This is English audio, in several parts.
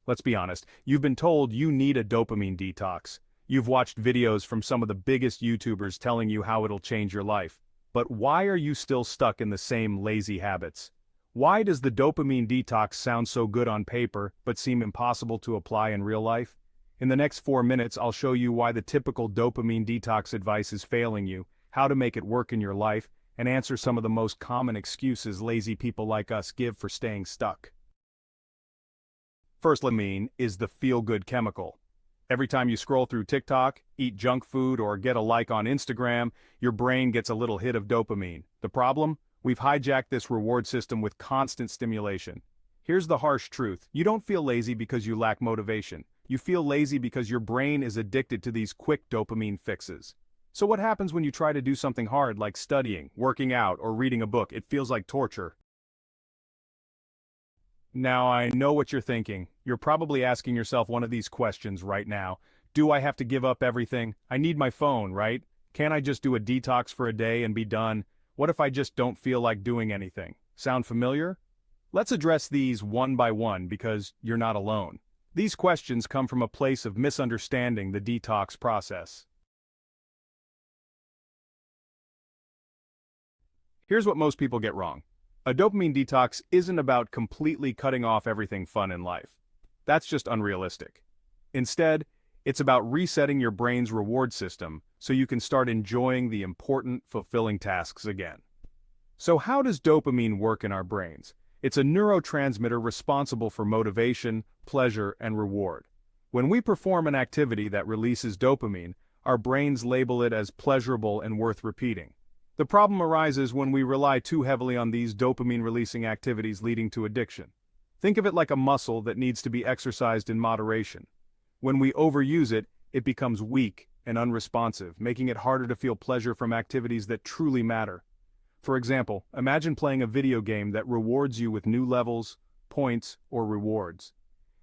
Let's be honest, you've been told you need a dopamine detox. You've watched videos from some of the biggest YouTubers telling you how it'll change your life. But why are you still stuck in the same lazy habits? Why does the dopamine detox sound so good on paper, but seem impossible to apply in real life? In the next 4 minutes, I'll show you why the typical dopamine detox advice is failing you, how to make it work in your life, and answer some of the most common excuses lazy people like us give for staying stuck. First, dopamine is the feel-good chemical. Every time you scroll through TikTok, eat junk food, or get a like on Instagram, your brain gets a little hit of dopamine. The problem? We've hijacked this reward system with constant stimulation. Here's the harsh truth. You don't feel lazy because you lack motivation. You feel lazy because your brain is addicted to these quick dopamine fixes. So what happens when you try to do something hard like studying, working out, or reading a book? It feels like torture. Now I know what you're thinking. You're probably asking yourself one of these questions right now. Do I have to give up everything? I need my phone, right? Can't I just do a detox for a day and be done? What if I just don't feel like doing anything? Sound familiar? Let's address these one by one because you're not alone. These questions come from a place of misunderstanding the detox process. Here's what most people get wrong. A dopamine detox isn't about completely cutting off everything fun in life. That's just unrealistic. Instead, it's about resetting your brain's reward system so you can start enjoying the important, fulfilling tasks again. So how does dopamine work in our brains? It's a neurotransmitter responsible for motivation, pleasure, and reward. When we perform an activity that releases dopamine, our brains label it as pleasurable and worth repeating. The problem arises when we rely too heavily on these dopamine-releasing activities, leading to addiction. Think of it like a muscle that needs to be exercised in moderation. When we overuse it, it becomes weak and unresponsive, making it harder to feel pleasure from activities that truly matter. For example, imagine playing a video game that rewards you with new levels, points, or rewards.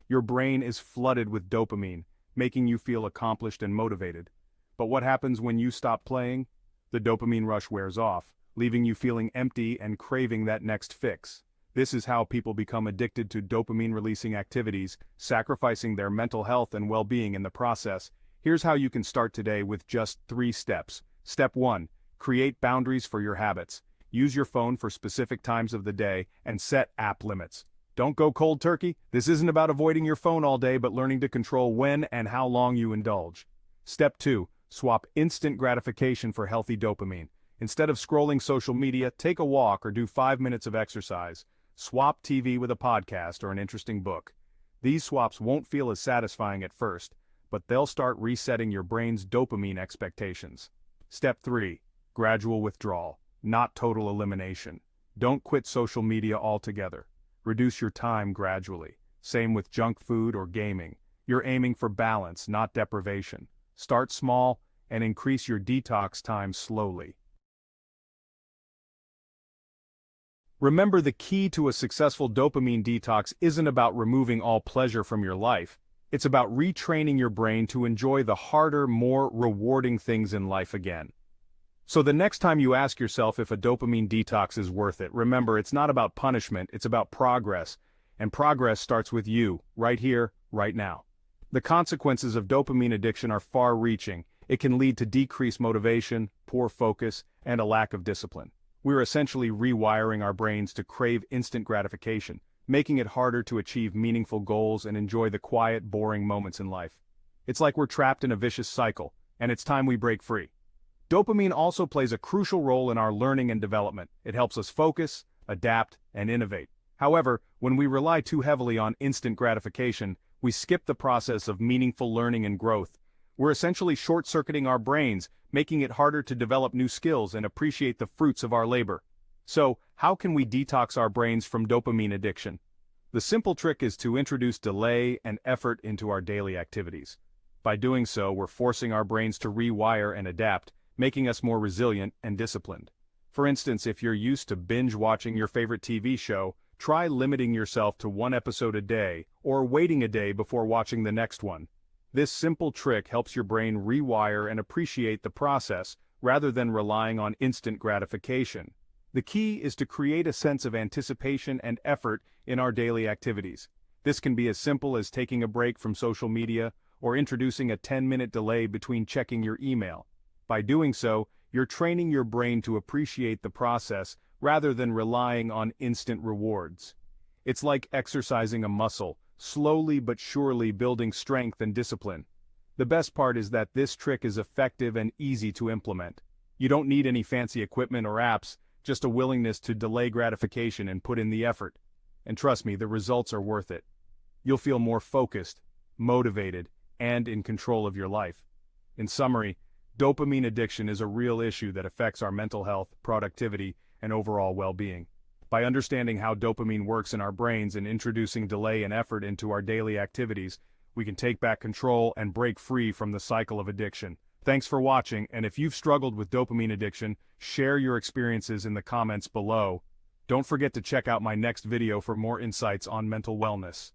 Your brain is flooded with dopamine, making you feel accomplished and motivated. But what happens when you stop playing? The dopamine rush wears off, leaving you feeling empty and craving that next fix. This is how people become addicted to dopamine-releasing activities, sacrificing their mental health and well-being in the process. Here's how you can start today with just 3 steps. Step 1. Create boundaries for your habits. Use your phone for specific times of the day and set app limits. Don't go cold turkey. This isn't about avoiding your phone all day, but learning to control when and how long you indulge. Step 2. Swap instant gratification for healthy dopamine. Instead of scrolling social media, take a walk or do 5 minutes of exercise. Swap TV with a podcast or an interesting book. These swaps won't feel as satisfying at first, but they'll start resetting your brain's dopamine expectations. Step 3. Gradual withdrawal, not total elimination. Don't quit social media altogether. Reduce your time gradually. Same with junk food or gaming. You're aiming for balance, not deprivation. Start small and increase your detox time slowly. Remember, the key to a successful dopamine detox isn't about removing all pleasure from your life. It's about retraining your brain to enjoy the harder, more rewarding things in life again. So the next time you ask yourself if a dopamine detox is worth it, remember, it's not about punishment, it's about progress. And progress starts with you, right here, right now. The consequences of dopamine addiction are far-reaching. It can lead to decreased motivation, poor focus, and a lack of discipline. We're essentially rewiring our brains to crave instant gratification, making it harder to achieve meaningful goals and enjoy the quiet, boring moments in life. It's like we're trapped in a vicious cycle, and it's time we break free. Dopamine also plays a crucial role in our learning and development. It helps us focus, adapt, and innovate. However, when we rely too heavily on instant gratification, we skip the process of meaningful learning and growth. We're essentially short-circuiting our brains, making it harder to develop new skills and appreciate the fruits of our labor. So, how can we detox our brains from dopamine addiction? The simple trick is to introduce delay and effort into our daily activities. By doing so, we're forcing our brains to rewire and adapt, making us more resilient and disciplined. For instance, if you're used to binge-watching your favorite TV show, try limiting yourself to 1 episode a day, or waiting a day before watching the next one. This simple trick helps your brain rewire and appreciate the process, rather than relying on instant gratification. The key is to create a sense of anticipation and effort in our daily activities. This can be as simple as taking a break from social media or introducing a 10-minute delay between checking your email. By doing so, you're training your brain to appreciate the process rather than relying on instant rewards. It's like exercising a muscle, slowly but surely building strength and discipline. The best part is that this trick is effective and easy to implement. You don't need any fancy equipment or apps, just a willingness to delay gratification and put in the effort. And trust me, the results are worth it. You'll feel more focused, motivated, and in control of your life. In summary, dopamine addiction is a real issue that affects our mental health, productivity, and overall well-being. By understanding how dopamine works in our brains and introducing delay and effort into our daily activities, we can take back control and break free from the cycle of addiction. Thanks for watching, and if you've struggled with dopamine addiction, share your experiences in the comments below. Don't forget to check out my next video for more insights on mental wellness.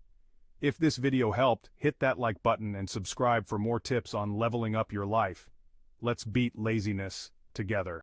If this video helped, hit that like button and subscribe for more tips on leveling up your life. Let's beat laziness together.